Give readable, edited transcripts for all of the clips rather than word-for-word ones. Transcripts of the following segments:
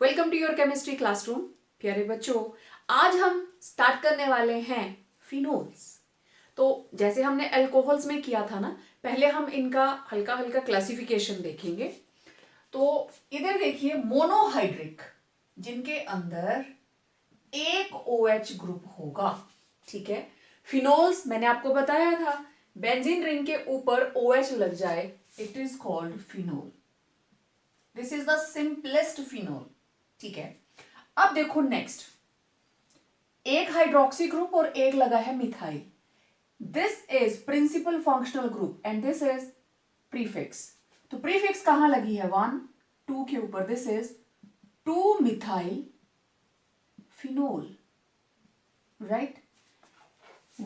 Welcome to your chemistry classroom. प्यारे बच्चों, आज हम स्टार्ट करने वाले हैं फिनोल्स। तो जैसे हमने अल्कोहल्स में किया था ना, पहले हम इनका हल्का हल्का क्लासिफिकेशन देखेंगे। तो इधर देखिए, मोनोहाइड्रिक जिनके अंदर एक OH ग्रुप होगा, ठीक है। फिनोल्स मैंने आपको बताया था, बेंजीन रिंग के ऊपर OH लग जाए, it is called phenol. This is the simplest phenol, ठीक है। अब देखो नेक्स्ट, एक हाइड्रोक्सी ग्रुप और एक लगा है methyl. This is principal functional group and this is prefix. तो प्रीफिक्स कहां लगी है? 1 2 के ऊपर। This is 2 methyl phenol, right.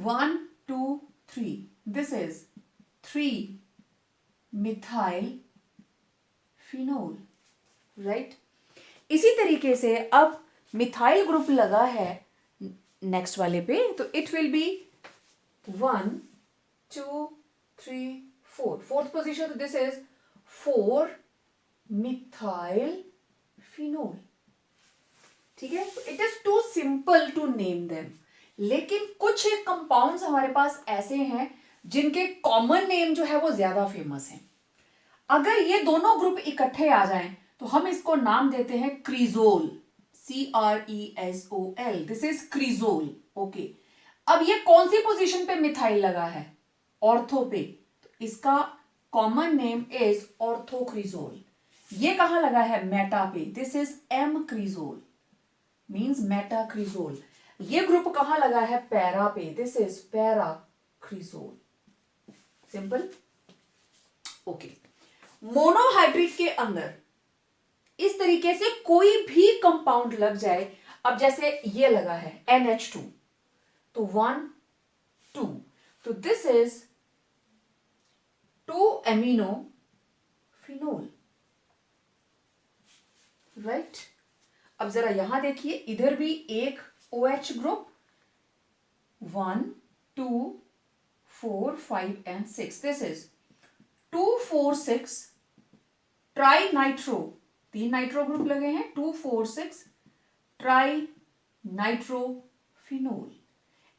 1 2 3, this is 3 methyl phenol, right. इसी तरीके से अब मिथाइल ग्रुप लगा है नेक्स्ट वाले पे, तो it will be 1 2 3 4, fourth position. तो दिस इज 4 मिथाइल फिनोल, ठीक है। It is too simple to name them, लेकिन कुछ एक कंपाउंड्स हमारे पास ऐसे हैं जिनके कॉमन नेम जो है वो ज्यादा फेमस है। अगर ये दोनों ग्रुप इकट्ठे आ जाएं तो हम इसको नाम देते हैं cresol, CRESOL। This is cresol, okay. अब ये कौन सी पोजीशन पे मिथाइल लगा है? ऑर्थो पे, तो इसका कॉमन नेम इज ऑर्थोक्रीजोल। ये कहां लगा है? मेटा पे, this is M cresol, means metacresol. ये ग्रुप कहां लगा है? पैरा पे, this is paracresol. Simple, okay. Monohydric के अंदर इस तरीके से कोई भी कंपाउंड लग जाए, अब जैसे ये लगा है NH2, तो 1 2, तो this is 2 amino phenol, right. अब जरा यहां देखिए, इधर भी एक OH group, 1 2 4 5 and 6, this is 2 4 6 tri nitro, 3 nitro group लगे हैं, 2 4 6 tri nitrophenol.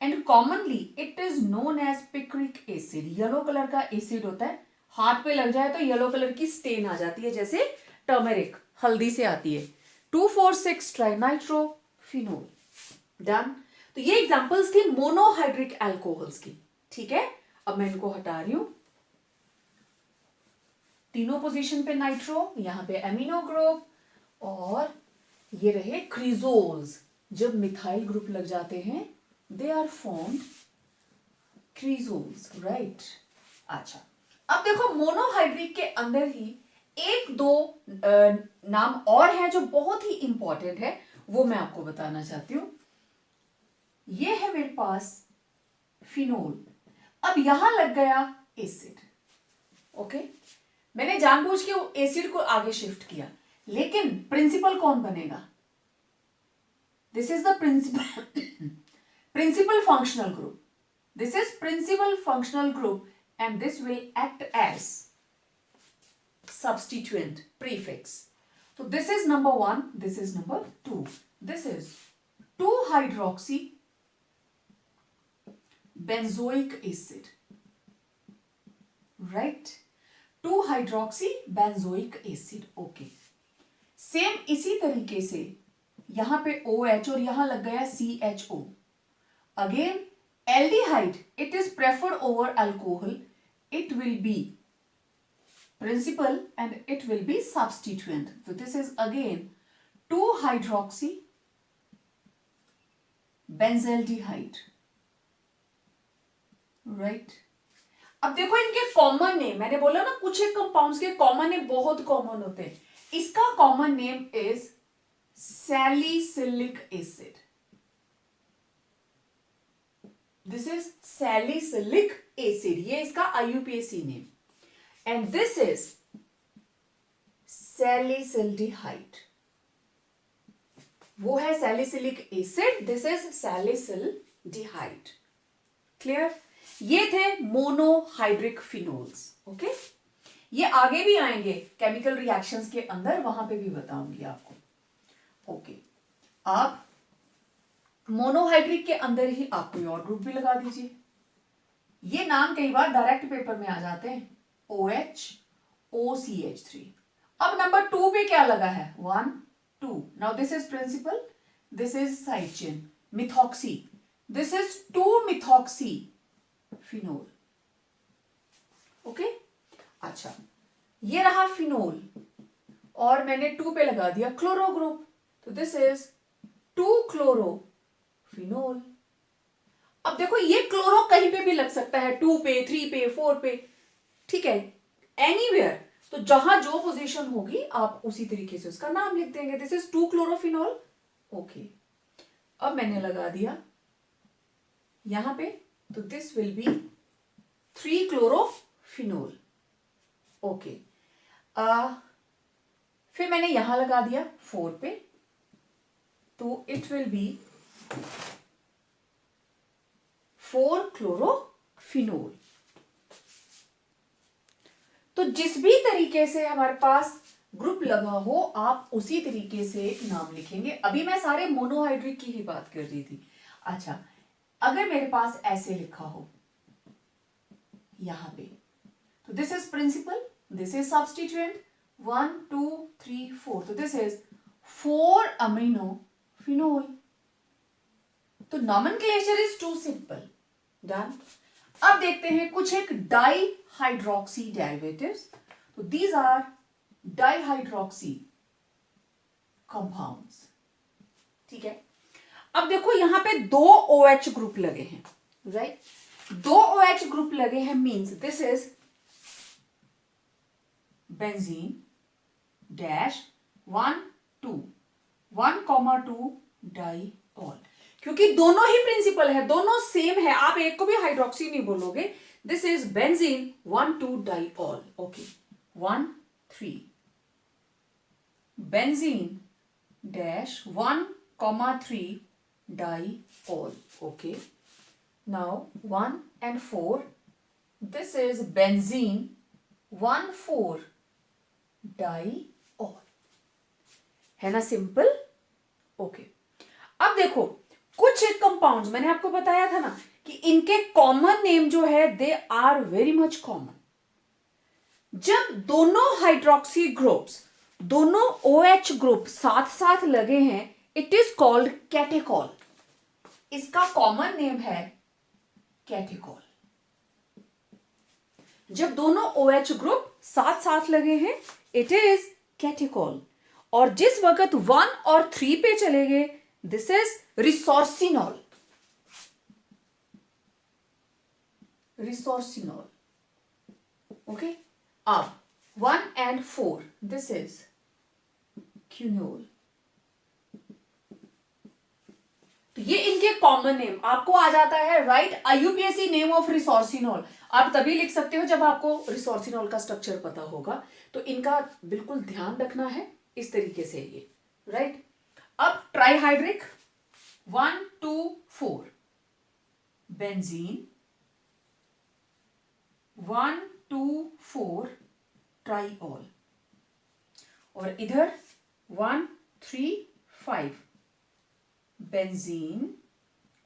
And commonly it is known as picric acid. Yellow colour का एसिड होता है, हाथ पे लग जाए तो येलो कलर की स्टेन आ जाती है, जैसे टर्मरिक हल्दी से आती है। 2 4 6 ट्राई नाइट्रोफिनोल, डन। तो ये एग्जांपल्स थी मोनोहाइड्रिक अल्कोहल्स की, ठीक है। अब मैं इनको हटा रही हूं, तीनों पोजीशन पे नाइट्रो, यहां पे एमिनो ग्रुप, और ये रहे क्रीजोल्स। जब मिथाइल ग्रुप लग जाते हैं दे आर फॉर्म्ड क्रीजोल्स, राइट। अच्छा, अब देखो मोनोहाइड्रिक के अंदर ही एक दो नाम और है जो बहुत ही इंपॉर्टेंट है, वो मैं आपको बताना चाहती हूं। ये है मेरे पास फिनोल, अब यहां लग गया एसिड, ओके। मैंने जानबूझ के एसिड को आगे शिफ्ट किया, लेकिन प्रिंसिपल कौन बनेगा? This is the principal functional group, this is principal functional group and this will act as substituent prefix. So this is number 1, this is number 2. This is 2 hydroxy benzoic acid, right? 2 hydroxy benzoic acid, okay. Same इसी तरीके से यहां पे OH और यहां लग गया CHO. Again aldehyde, it is preferred over alcohol, it will be principal and it will be substituent. So this is again 2 hydroxy benzaldehyde, right. अब देखो इनके कॉमन नेम, मैंने बोला ना कुछ एक कंपाउंड्स के कॉमन नेम बहुत कॉमन होते हैं। इसका common name is salicylic acid, this is salicylic acid, ये इसका IUPAC name. And this is salicylaldehyde, वो है salicylic acid, this is salicylaldehyde, clear. ये थे मोनोहाइड्रिक फिनोल्स, ओके। ये आगे भी आएंगे केमिकल रिएक्शंस के अंदर, वहां पे भी बताऊंगी आपको। ओके, आप मोनोहाइड्रिक के अंदर ही आप कोई और ग्रुप भी लगा दीजिए। ये नाम कई बार डायरेक्ट पेपर में आ जाते हैं, OH OCH3। अब नंबर 2 पे क्या लगा है, 1 2। Now this is principal, this is side chain, methoxy, this is 2-मिथॉक्सी फिनोल। ओके, अच्छा ये रहा फिनोल और मैंने 2 पे लगा दिया क्लोरो ग्रुप, तो दिस इज 2-क्लोरो फिनोल। अब देखो ये क्लोरो कहीं पे भी लग सकता है, 2 पे, 3 पे, 4 पे, ठीक है, एनीवेयर। तो जहां जो पोजीशन होगी आप उसी तरीके से उसका नाम लिख देंगे, दिस इज 2-क्लोरोफिनोल। ओके, अब मैंने लगा दिया यहां पे, तो दिस विल बी 3-क्लोरोफिनोल। ओके, फिर मैंने यहां लगा दिया 4 पे, तो इट विल बी 4-क्लोरोफिनोल। तो जिस भी तरीके से हमारे पास ग्रुप लगा हो आप उसी तरीके से नाम लिखेंगे। अभी मैं सारे मोनोहाइड्रिक की ही बात कर रही थी। अच्छा, अगर मेरे पास ऐसे लिखा हो यहां पे, तो this is principal, this is substituent, 1 2 3 4, तो दिस इज 4-अमीनोफिनोल। तो nomenclature is too simple, done. अब देखते हैं कुछ एक डाई हाइड्रोक्सी डेरिवेटिव्स। तो दीज आर डाइहाइड्रोक्सी कंपाउंड्स, ठीक है। अब देखो यहां पे 2 OH ग्रुप लगे हैं, राइट। 2 OH ग्रुप लगे हैं means this is benzene dash 1 2 1,2 diol, क्योंकि दोनों ही प्रिंसिपल है, दोनों सेम है, आप एक को भी हाइड्रोक्सी नहीं बोलोगे। This is benzene 1 2 diol. Okay, 1 3 benzene dash 1,3 diol. Okay, now 1 and 4, this is benzene 1 4 diol, है ना सिंपल। ओके, अब देखो कुछ एक कंपाउंड्स मैंने आपको बताया था ना कि इनके कॉमन नेम जो है they are very much common. जब दोनों हाइड्रोक्सी ग्रुप्स, दोनों OH ग्रुप साथ साथ लगे हैं, इट इज कॉल्ड कैटेकॉल। इसका कॉमन नेम है कैटेकॉल। जब दोनों OH ग्रुप साथ साथ लगे हैं इट इज कैटेकॉल, और जिस वक्त 1 और 3 पे चले गए this is resorcinol. Resorcinol, okay. अब 1 and 4 दिस इज क्यूनोल। तो ये इनके कॉमन नेम आपको आ जाता है, right. IUPAC name of resorcinol आप तभी लिख सकते हो जब आपको रिसोर्सिनॉल का स्ट्रक्चर पता होगा। तो इनका बिल्कुल ध्यान रखना है इस तरीके से ये, राइट। अब ट्राइहाइड्रिक 1 2 4 बेंजीन 1 2 4 ट्राइऑल, और इधर 1 3 5 बेंजीन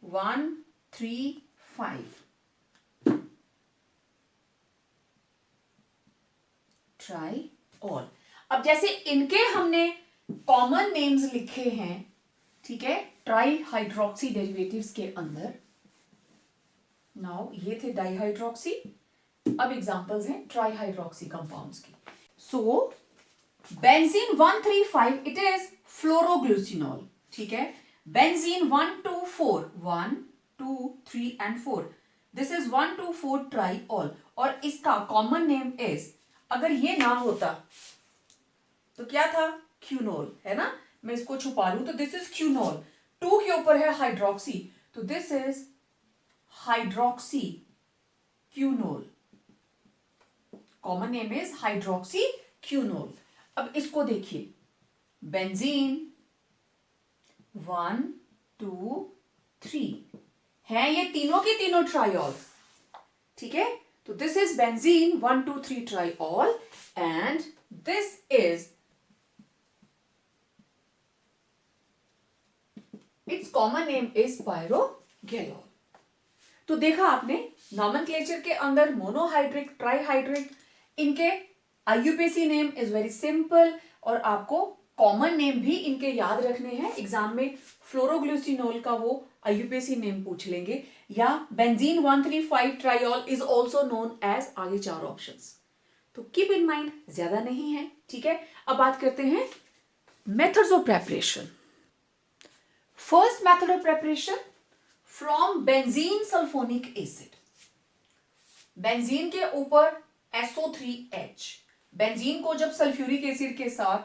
1 3 5 ट्राइऑल। अब जैसे इनके हमने कॉमन नेम्स लिखे हैं, ठीक है, ट्राई हाइड्रोक्सी डेरिवेटिव्स के अंदर। नाउ ये थे डाइहाइड्रोक्सी, अब एग्जांपल्स हैं ट्राइहाइड्रोक्सी कंपाउंड्स की। सो बेंजीन 1 3 5 इट इज फ्लोरोग्लूसिनॉल, ठीक है। बेंजीन 1 2 4 1 2 3 and 4 दिस इज 1 2 4 ट्राइऑल, और इसका कॉमन नेम इज, अगर ये ना होता तो क्या था, क्यूनोल, है ना। मैं इसको छुपा लूं तो दिस इज क्यूनोल, 2 के ऊपर है हाइड्रोक्सी, तो this is hydroxy quinol, common name is hydroxy quinol. अब इसको देखिए, बेंजीन 1 2 3 है, ये तीनों के तीनों ट्राइऑल, ठीक है। तो this is benzene 1 2 3 triol, and this is its common name is pyrogallol. तो देखा आपने, नॉमेनक्लेचर के अंदर मोनोहाइड्रिक, ट्राईहाइड्रिक, इनके IUPAC name is very simple, और आपको कॉमन नेम भी इनके याद रखने हैं। एग्जाम में फ्लोरोग्लूसिनोल का वो आईयूपीएसी नेम पूछ लेंगे, या benzene 1,3,5 triol is also known as, आगे 4 ऑप्शंस। तो कीप इन माइंड, ज्यादा नहीं है, ठीक है। अब बात करते हैं methods of preparation. First method of preparation from benzene sulphonic acid. Benzene के ऊपर SO3H, बेंजीन को जब सल्फ्यूरिक एसिड के साथ,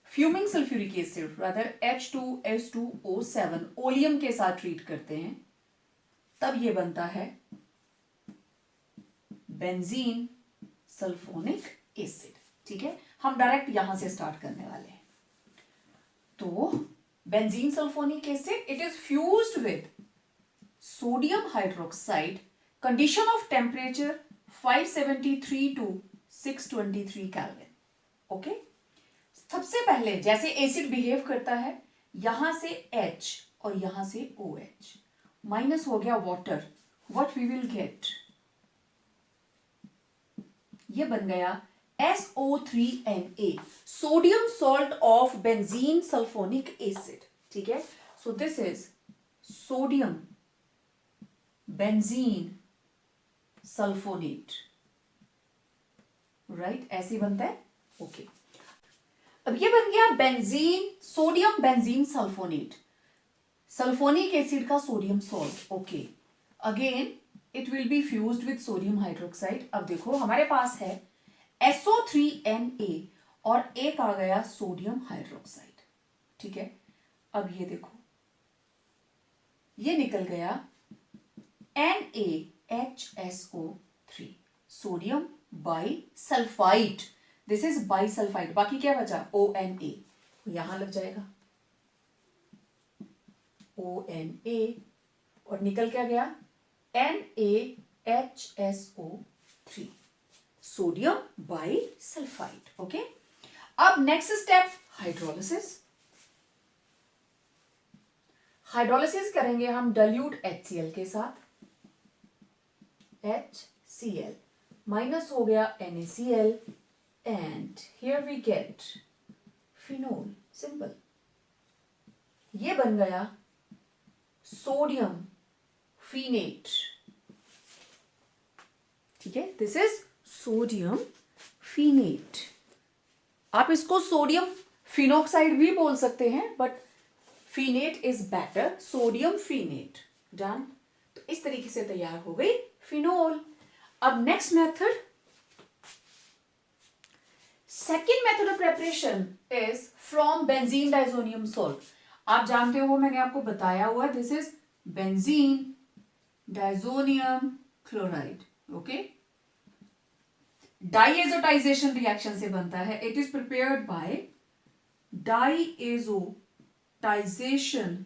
fuming sulphuric acid rather H2S2O7 oleum के साथ ट्रीट करते हैं, तब ये बनता है बेंजीन सल्फोनिक एसिड, ठीक है। हम डायरेक्ट यहां से स्टार्ट करने वाले हैं। तो benzene sulphonic acid, it is fused with sodium hydroxide, condition of temperature 573 to 623 kelvin, okay. सबसे पहले जैसे एसिड बिहेव करता है, यहां से H और यहां से OH माइनस हो गया water, what we will get, ये बन गया SO3Na, sodium salt of benzene sulphonic acid, ठीक है। So this is sodium benzene sulphonate, right, ऐसे बनता है, ओके। अब ये बन गया benzene, sodium benzene sulphonate, sulphonic acid का sodium salt, okay. Again it will be fused with sodium hydroxide. अब देखो हमारे पास है SO3Na और एक आ गया सोडियम हाइड्रोक्साइड, ठीक है। अब ये देखो, ये निकल गया NaHSO3, sodium bisulphide, this is bisulphide, बाकी क्या बचा ONa, यहां लग जाएगा ONa, और निकल क्या गया NaHSO3, सोडियम बाइसल्फाइड, ओके। अब नेक्स्ट स्टेप हाइड्रोलिसिस। हाइड्रोलिसिस करेंगे हम डाइल्यूट HCl के साथ, HCl माइनस हो गया NaCl, and here we get phenol, simple, ये बन गया सोडियम फिनेट, ठीक है, दिस इज सोडियम फिनेट। आप इसको सोडियम फिनोक्साइड भी बोल सकते हैं, but phenate is better, sodium phenate, done. तो इस तरीके से तैयार हो गई फिनोल। अब next method, second method of preparation is from benzene diazonium salt. आप जानते हो, मैंने आपको बताया हुआ, this is benzene diazonium chloride, okay. Diazotization reaction से बनता है, it is prepared by diazotization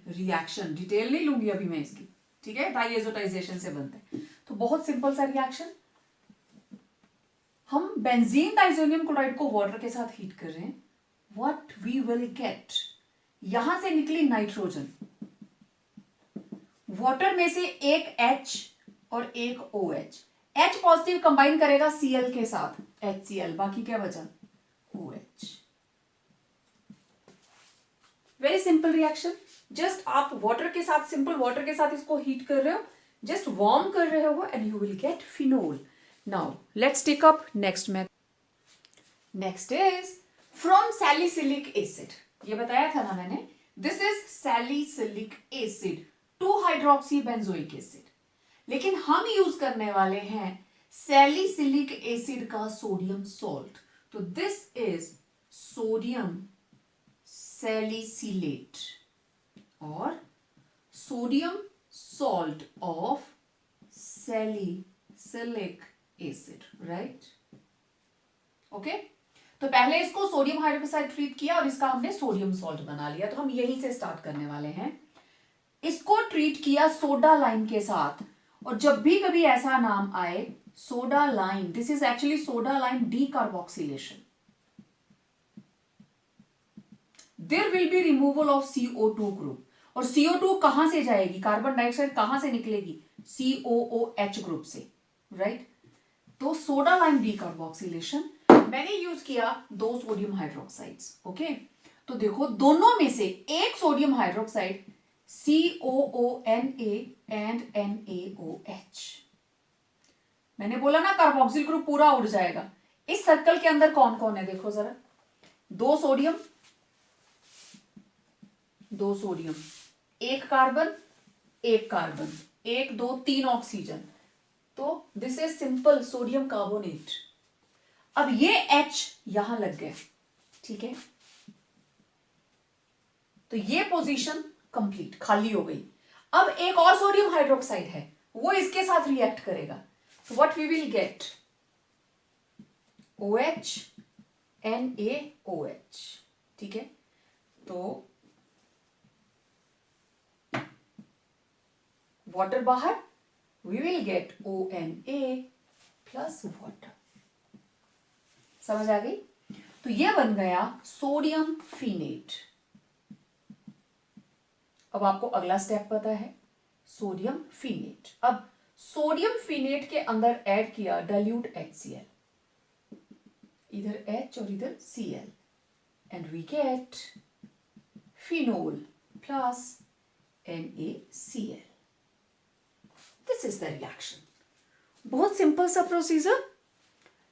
reaction, detail नहीं लूंगी अभी मैं इसकी, ठीक है। डाइएजोटाइजेशन से बनता है, तो बहुत सिंपल सा रिएक्शन, हम बेंजीन डाइजोनियम क्लोराइड को वाटर के साथ हीट कर रहे हैं, व्हाट वी विल गेट, यहां से निकली नाइट्रोजन, वाटर में से एक H और एक OH, H पॉजिटिव कंबाइन करेगा Cl के साथ HCl, बाकी क्या बचा OH। Very simple reaction, just आप वाटर के साथ, सिंपल वाटर के साथ इसको हीट कर रहे हो, जस्ट वार्म कर रहे हो, and you will get phenol. Now let's take up next method. Next is from salicylic acid, ये बताया था ना मैंने, दिस इज सैलिसिलिक एसिड 2-हाइड्रोक्सी बेंजोइक एसिड, लेकिन हम यूज करने वाले हैं सैलिसिलिक एसिड का सोडियम सॉल्ट, तो दिस इज सोडियम सैलिसिलेट और sodium salt of salicylic acid, right, okay. तो पहले इसको सोडियम हाइड्रोक्साइड ट्रीट किया और इसका हमने सोडियम सॉल्ट बना लिया, तो हम यहीं से स्टार्ट करने वाले हैं। इसको ट्रीट किया सोडा लाइम के साथ, और जब भी कभी ऐसा नाम आए soda lime, this is actually soda lime decarboxylation, there will be removal of CO2 group, और CO2 कहां से जाएगी, कार्बन डाइऑक्साइड कहां से निकलेगी, COOH ग्रुप से, राइट। तो सोडा लाइम डीकार्बोक्सिलेशन मैंने यूज किया 2 सोडियम हाइड्रोक्साइड्स, ओके। तो देखो दोनों में से एक sodium hydroxide COONA and NaOH, मैंने बोला ना कार्बोक्सिल ग्रुप पूरा उड़ जाएगा। इस सर्कल के अंदर कौन कौन है देखो जरा, 2 sodium, 2 sodium, 1 carbon, 1 carbon, 1 2 3 oxygen, तो this is simple sodium carbonate. अब ये H यहां लग गया, ठीक है, तो ये पोजीशन कंप्लीट खाली हो गई। अब एक और सोडियम हाइड्रोक्साइड है, वो इसके साथ रिएक्ट करेगा, तो what we will get, OH NaOH, ठीक है। तो वाटर बाहर, we will get ONA plus water, समझ आ गई। तो ये बन गया सोडियम फिनेट। अब आपको अगला स्टेप पता है, सोडियम फिनेट। अब सोडियम फिनेट के अंदर ऐड किया डाइल्यूट HCl, इधर H और इधर Cl, and we get phenol plus NaCl। This is the reaction. बहुत सिंपल सा procedure.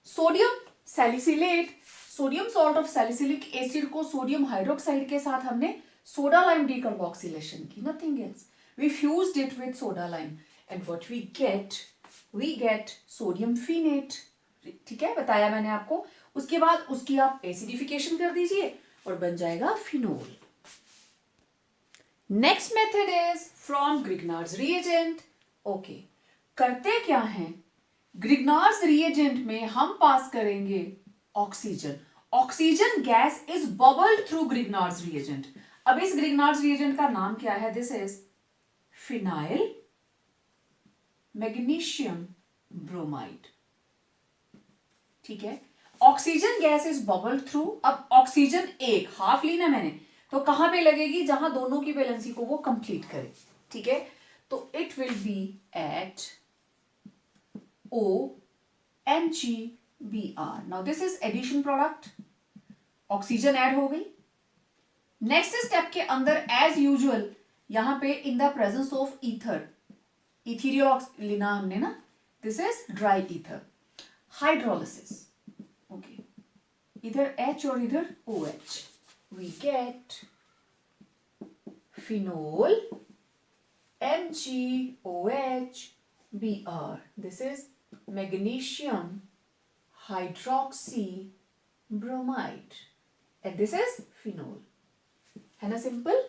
Sodium salicylate, sodium salt of salicylic acid को सोडियम हाइड्रोक्साइड के साथ हमने सोडा लाइम डीकार्बोक्सिलेशन की, nothing else, we fused it with soda lime, and what we get sodium phenate, ठीक है, बताया मैंने आपको। उसके बाद उसकी आप एसिडिफिकेशन कर दीजिए और बन जाएगा phenol. Next method is from Grignard's reagent. Okay, करते क्या है, ग्रिग्नार्ड्स रिएजेंट में हम पास करेंगे oxygen. Oxygen gas is bubbled through Grignard's reagent. अब इस ग्रिग्नार्ड्स रिएजेंट का नाम क्या है, this is phenyl magnesium bromide, ठीक है। Oxygen gas is bubbled through. अब ऑक्सीजन एक हाफ ली ना मैंने, तो कहां पे लगेगी, जहां दोनों की वैलेंसी को वो कंप्लीट करे, ठीक है। तो it will be at OMgBr। Now this is addition product, oxygen add हो गई। नेक्स्ट स्टेप के अंदर एज यूजुअल यहां पे in the presence of ether, ethereal लेना हमने ना, this is dry ether, hydrolysis, okay, इधर H और इधर OH, we get phenol MgOH Br, this is magnesium hydroxybromide and this is phenol, है ना सिंपल।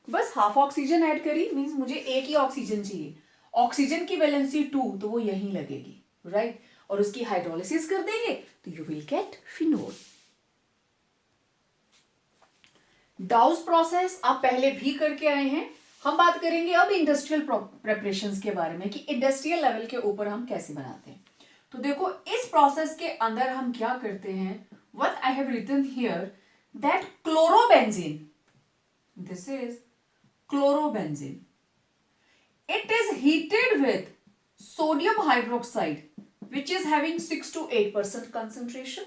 बस हाफ ऑक्सीजन ऐड करी, मींस मुझे एक ही ऑक्सीजन चाहिए, ऑक्सीजन की वैलेंसी 2, तो वो यहीं लगेगी, राइट, और उसकी हाइड्रोलिसिस कर देंगे तो you will get phenol. डाउस process आप पहले भी करके आए हैं, हम बात करेंगे अब इंडस्ट्रियल प्रेपरेशंस के बारे में कि इंडस्ट्रियल लेवल के ऊपर हम कैसे बनाते हैं। तो देखो इस प्रोसेस के अंदर हम क्या करते हैं, what I have written here that chlorobenzene, this is chlorobenzene, it is heated with sodium hydroxide which is having 6 to 8% concentration,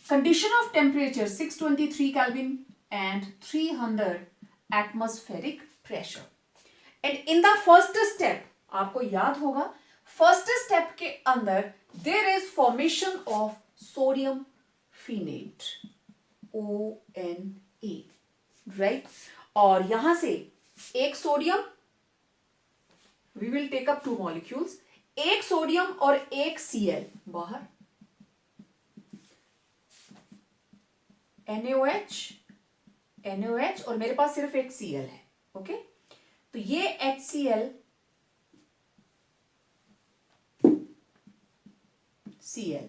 condition of temperature 623 Kelvin and 300 atmospheric pressure, and in the first step आपको याद होगा first step के अंदर there is formation of sodium phenate ONA, right, और यहां से एक sodium, we will take up 2 molecules, एक सोडियम और एक Cl बाहर, NaOH और मेरे पास सिर्फ एक Cl है, ओके। तो ये HCl Cl,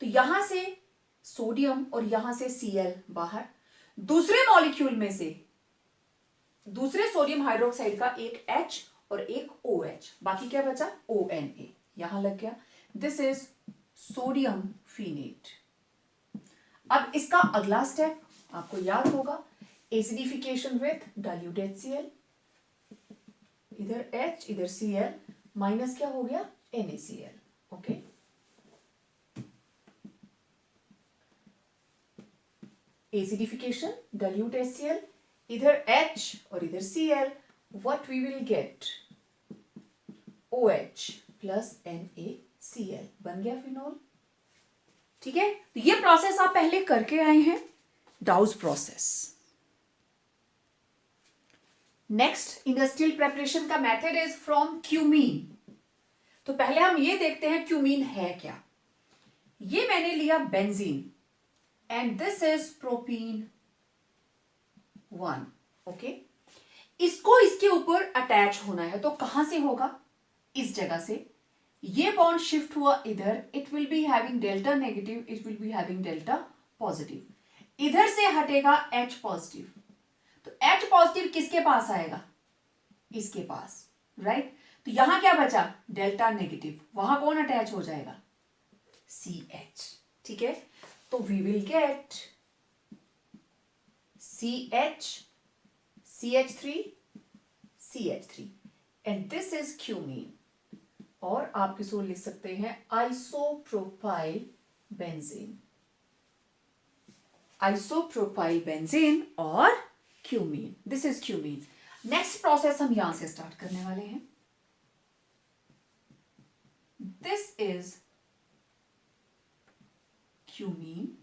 तो यहां से सोडियम और यहां से Cl बाहर, दूसरे मॉलिक्यूल में से दूसरे सोडियम हाइड्रोक्साइड का एक H और एक OH, बाकी क्या बचा, ONA यहां लग गया, दिस इज सोडियम फिनेट। अब इसका अगला स्टेप आपको याद होगा, एसिडिफिकेशन विथ डाइल्यूट HCl, इधर H इधर Cl, माइनस क्या हो गया NaCl. Okay, acidification dilute HCl, इधर H और इधर Cl, what we will get OH plus NaCl, बन गया फिनोल. ठीक है, तो ये प्रोसेस आप पहले करके आए हैं, डाउस प्रोसेस. नेक्स्ट इंडस्ट्रियल प्रेपरेशन का मेथड इज फ्रॉम क्यूमीन. तो पहले हम ये देखते हैं क्यूमीन है क्या. ये मैंने लिया benzene and this is propene 1. Okay, इसको इसके ऊपर अटैच होना है, तो कहां से होगा, इस जगह से. ये बॉन्ड शिफ्ट हुआ इधर, it will be having delta negative, it will be having delta positive. इधर से हटेगा H पॉजिटिव, तो H पॉजिटिव किसके पास आएगा, इसके पास, राइट. तो यहां क्या बचा, डेल्टा नेगेटिव, वहां कौन अटैच हो जाएगा, CH. ठीक है, तो we will get CH, CH3, CH3 and this is cumene. और आप किसको लिख सकते हैं, आइसोप्रोपाइल बेंजीन, आइसोप्रोपाइल बेंजीन और cumene. This is cumene. Next process हम यहां से स्टार्ट करने वाले हैं. This is cumene.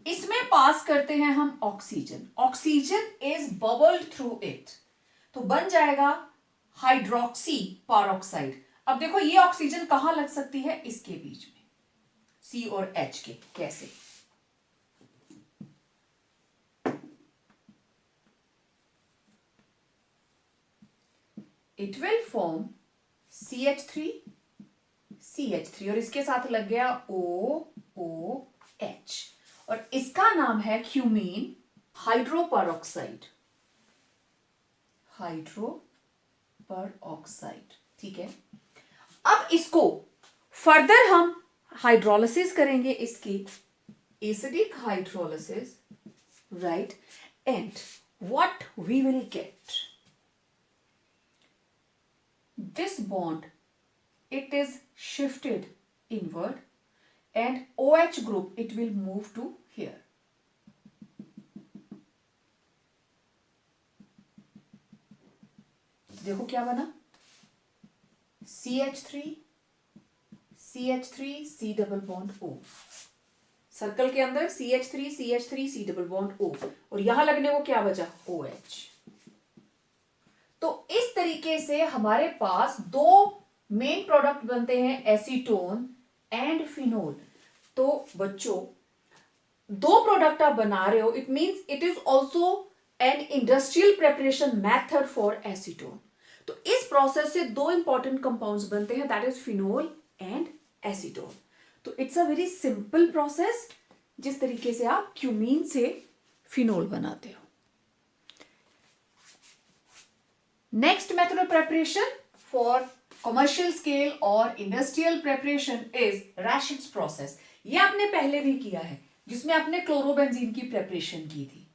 इसमें पास करते हैं हम oxygen. Oxygen is bubbled through it, तो बन जाएगा हाइड्रोक्सी पैरोक्साइड. अब देखो ये ऑक्सीजन कहां लग सकती है, इसके बीच में, C और H के. कैसे, it will form CH3, CH3 और इसके साथ लग गया OOH और इसका नाम है क्यूमीन हाइड्रोपेरोक्साइड, हाइड्रोपेरोक्साइड. ठीक है, अब इसको फर्दर हम हाइड्रोलिसिस करेंगे, इसकी acidic hydrolysis, right. And what we will get, this bond, it is shifted inward and OH group, it will move to here. देखो क्या बना, CH3, CH3, C double bond O. Circle के अंदर CH3, CH3, C double bond O और यहां लगने को क्या बचा, OH. तो इस तरीके से हमारे पास दो मेन प्रोडक्ट बनते हैं, एसीटोन एंड फिनोल. तो बच्चों दो प्रोडक्ट आप बना रहे हो, it means it is also an industrial preparation method for acetone. तो इस प्रोसेस से दो इंपॉर्टेंट कंपाउंड्स बनते हैं, that is phenol and acetone. तो it's a very simple process, जिस तरीके से आप क्यूमीन से फिनोल बनाते हो. Next method of preparation for commercial scale or industrial preparation is Raschig's process. ये आपने पहले भी किया है, जिसमें आपने क्लोरोबेंजीन की प्रेपरेशन की थी.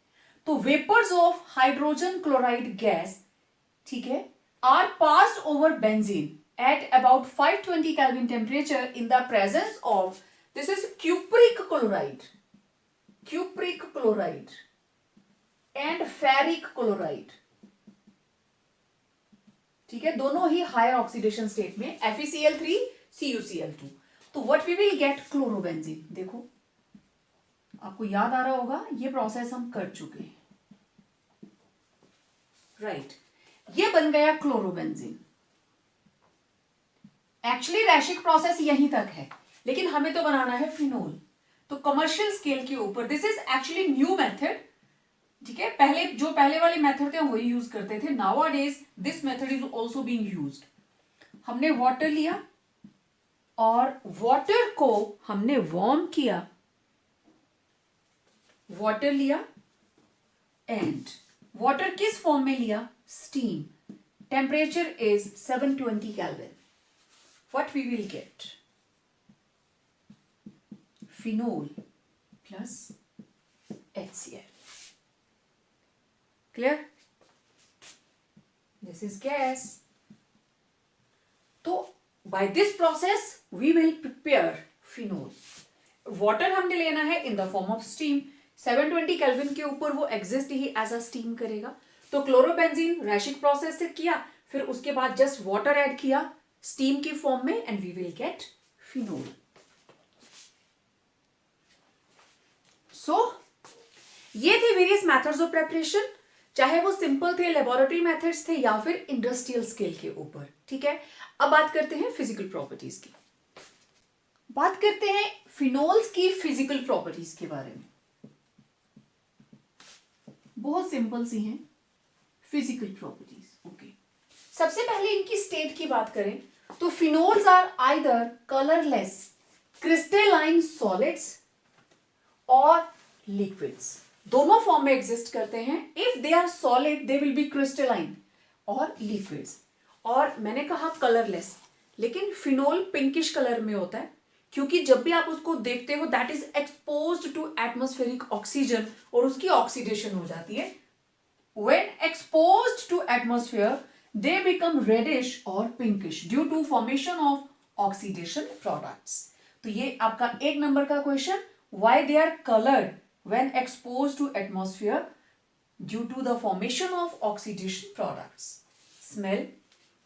तो vapours of hydrogen chloride gas, ठीक है, are passed over benzene at about 520 Kelvin temperature in the presence of, this is cupric chloride and ferric chloride. ठीक है, दोनों ही हायर ऑक्सीडेशन स्टेट में, FeCl3, CuCl2. तो what we will get, chlorobenzene. देखो आपको याद आ रहा होगा, ये प्रोसेस हम कर चुके हैं, राइट. ये बन गया क्लोरोबेंजीन. एक्चुअली रैशिक प्रोसेस यहीं तक है, लेकिन हमें तो बनाना है फिनोल. तो कमर्शियल स्केल के ऊपर, this is actually new method. ठीक है, पहले वाले मेथड थे वही यूज करते थे. Nowadays this method is also being used. हमने वाटर लिया और वाटर को हमने वार्म किया, वाटर लिया एंड वाटर किस फॉर्म में लिया, steam. Temperature is 720 Kelvin. What we will get, phenol plus HCl. Clear? This is gas. तो by this process we will prepare phenol. Water हमने लेना है in the form of steam. 720 kelvin के ऊपर वो एग्जिस्ट ही एज अ स्टीम करेगा. तो क्लोरोबेंजीन रैशिक प्रोसेस से किया, फिर उसके बाद जस्ट वाटर ऐड किया स्टीम की फॉर्म में and we will get phenol. So ये थे वेरियस मेथड्स ऑफ प्रेपरेशन, चाहे वो सिंपल थे, लेबोरेटरी मेथड्स थे, या फिर इंडस्ट्रियल स्केल के ऊपर. ठीक है, अब बात करते हैं फिजिकल प्रॉपर्टीज की. बात करते हैं फिनोल्स की फिजिकल प्रॉपर्टीज के बारे में. बहुत सिंपल सी हैं फिजिकल प्रॉपर्टीज. ओके, सबसे पहले इनकी स्टेट की बात करें तो phenols are either colourless crystalline solids और लिक्विड्स. दोनों फॉर्म में एग्जिस्ट करते हैं. If they are solid they will be crystalline और लिक्विड्स. और मैंने कहा कलरलेस, लेकिन फिनोल पिंकिश कलर में होता है क्योंकि जब भी आप उसको देखते हो that is exposed to atmospheric oxygen और उसकी ऑक्सीडेशन हो जाती है. When exposed to atmosphere, they become reddish or pinkish due to formation of oxidation products. तो ये आपका 1 नंबर का question. Why they are colored when exposed to atmosphere? Due to the formation of oxidation products. Smell.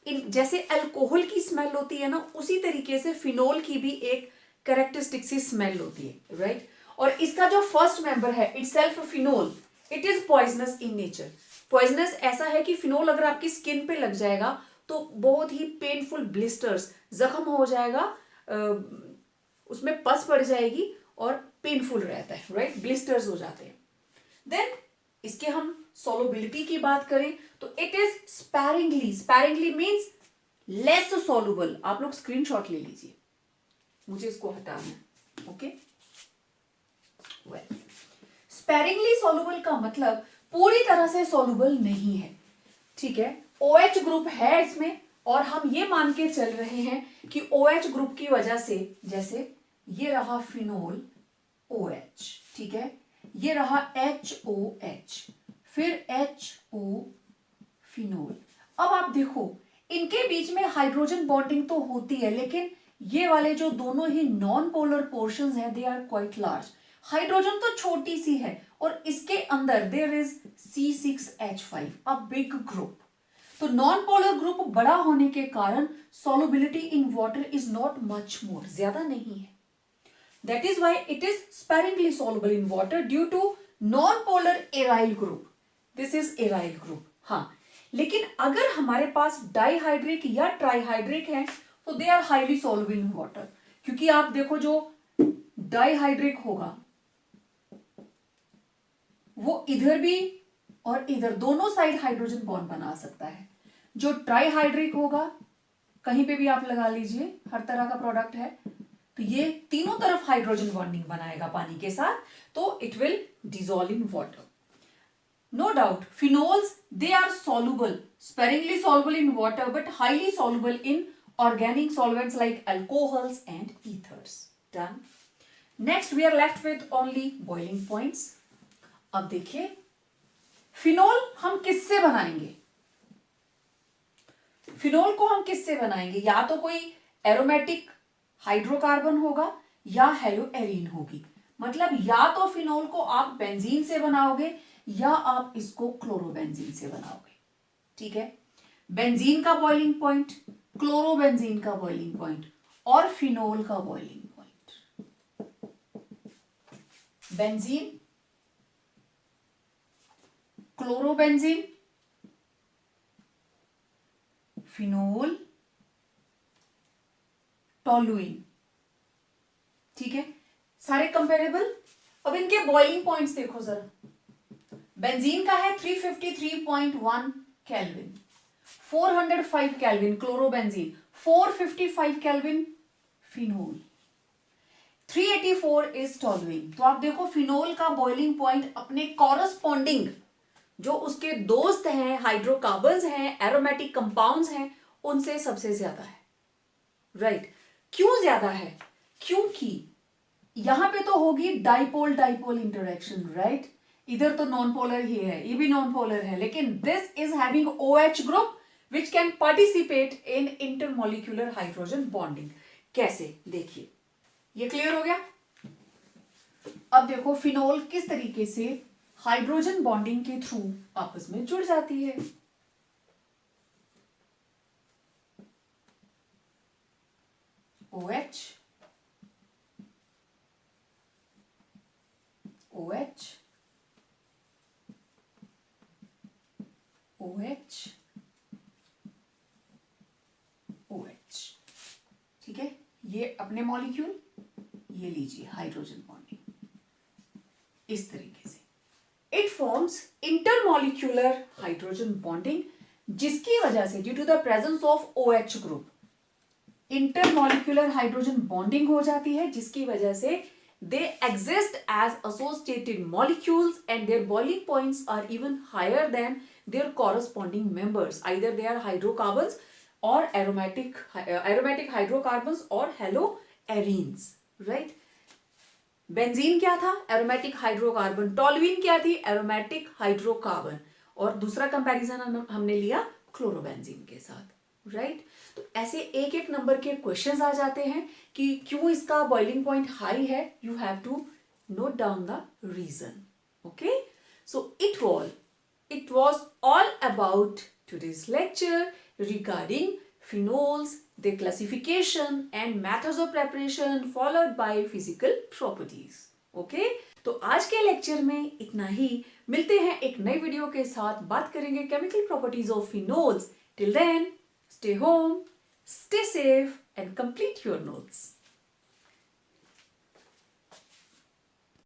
जैसे alcohol की smell होती है ना, उसी तरीके से फिनोल की भी एक कैरेक्टरिस्टिक सी स्मेल होती है, राइट? और इसका जो फर्स्ट मेंबर है itself phenol, it is poisonous in nature. Poisonous ऐसा है कि फिनोल अगर आपकी स्किन पे लग जाएगा तो बहुत ही पेनफुल ब्लिस्टर्स, जख्म हो जाएगा, उसमें पस पड़ जाएगी और पेनफुल रहता है, राइट? ब्लिस्टर्स हो जाते हैं. देन इसके हम सॉल्युबिलिटी की बात करें तो it is sparingly. Sparingly means less soluble. आप लोग स्क्रीनशॉट ले लीजिए, मुझे इसको हटाना है. ओके, वेल, स्पैरिंगली सॉल्युबल का मतलब पूरी तरह से सॉल्युबल नहीं है. ठीक है, OH ग्रुप है इसमें और हम ये मान के चल रहे हैं कि OH ग्रुप की वजह से, जैसे ये रहा फिनोल OH, ठीक है, ये रहा HOH, फिर HO फिनोल. अब आप देखो इनके बीच में हाइड्रोजन बॉन्डिंग तो होती है, लेकिन ये वाले जो दोनों ही नॉन पोलर पोर्शंस हैं they are quite large. Hydrogen तो छोटी सी है और इसके अंदर there is C6H5, a big group. तो नॉन पोलर ग्रुप बड़ा होने के कारण solubility in water is not much more, ज्यादा नहीं है. That is why it is sparingly soluble in water due to non polar aryl group. This is aryl group. हाँ, लेकिन अगर हमारे पास डाइहाइड्रिक या ट्राइहाइड्रिक है तो they are highly soluble in water. क्योंकि आप देखो जो डाइहाइड्रिक होगा वो इधर भी और इधर दोनों साइड हाइड्रोजन बॉन्ड बना सकता है. जो ट्राइहाइड्रिक होगा कहीं पे भी आप लगा लीजिए, हर तरह का प्रोडक्ट है, तो ये तीनों तरफ हाइड्रोजन बॉन्डिंग बनाएगा पानी के साथ, तो it will dissolve in water. No doubt, phenols, they are soluble, sparingly soluble in water, but highly soluble in organic solvents like alcohols and ethers. Done. Next, we are left with only boiling points. अब देखिए, phenol हम किससे बनाएंगे? Phenol को हम किससे बनाएंगे? या तो कोई एरोमेटिक हाइड्रोकार्बन होगा या हेलोएरीन होगी. मतलब या तो फिनोल को आप बेंजीन से बनाओगे या आप इसको क्लोरोबेंजीन से बनाओगे. ठीक है, बेंजीन का बॉइलिंग पॉइंट, क्लोरोबेंजीन का बॉइलिंग पॉइंट और फिनोल का boiling point. Benzene, chlorobenzene, phenol, toluene. ठीक है, सारे कंपेरेबल. अब इनके बॉइलिंग पॉइंट्स देखो जरा. बेंजीन का है 353.1 kelvin, 405 kelvin chlorobenzene, 455 kelvin phenol, 384 is toluene. तो आप देखो फिनोल का बॉइलिंग पॉइंट अपने कॉरस्पॉन्डिंग जो उसके दोस्त हैं, हाइड्रोकार्बन्स हैं, एरोमेटिक कंपाउंड्स हैं, उनसे सबसे ज्यादा है. राइट? क्यों ज्यादा है? क्योंकि यहां पे तो होगी डाइपोल डाइपोल इंटरेक्शन, राइट? इधर तो नॉन पोलर ही है, ये भी नॉन पोलर है, लेकिन this is having OH group which can participate in intermolecular hydrogen bonding. कैसे, देखिए, ये क्लियर हो गया। अब देखो फिनोल किस तरीके से हाइड्रोजन बॉन्डिंग के थ्रू आपस में जुड़ जाती है। OH OH OH OH, ठीक है, ये अपने मॉलिक्यूल, ये लीजिए हाइड्रोजन बॉन्डिंग, इस तरीके से it forms intermolecular hydrogen bonding, जिसकी वजह से due to the presence of OH group intermolecular hydrogen bonding हो जाती है, जिसकी वजह से they exist as associated molecules and their boiling points are even higher than their corresponding members. Either they are hydrocarbons or aromatic hydrocarbons or haloarenes, right? Benzene क्या था? Aromatic hydrocarbon. Toluene क्या थी? Aromatic hydrocarbon. और दूसरा comparison हमने लिया chlorobenzene के साथ, राइट? तो ऐसे एक एक नंबर के क्वेश्चंस आ जाते हैं कि क्यों इसका बॉइलिंग पॉइंट हाई है। You have to note down the reason, okay? So it was all about today's lecture regarding phenols, their classification and methods of preparation followed by physical properties, okay? तो आज के lecture में इतना ही। मिलते हैं एक नई वीडियो के साथ, बात करेंगे chemical properties of phenols. Till then, stay home, stay safe and complete your notes.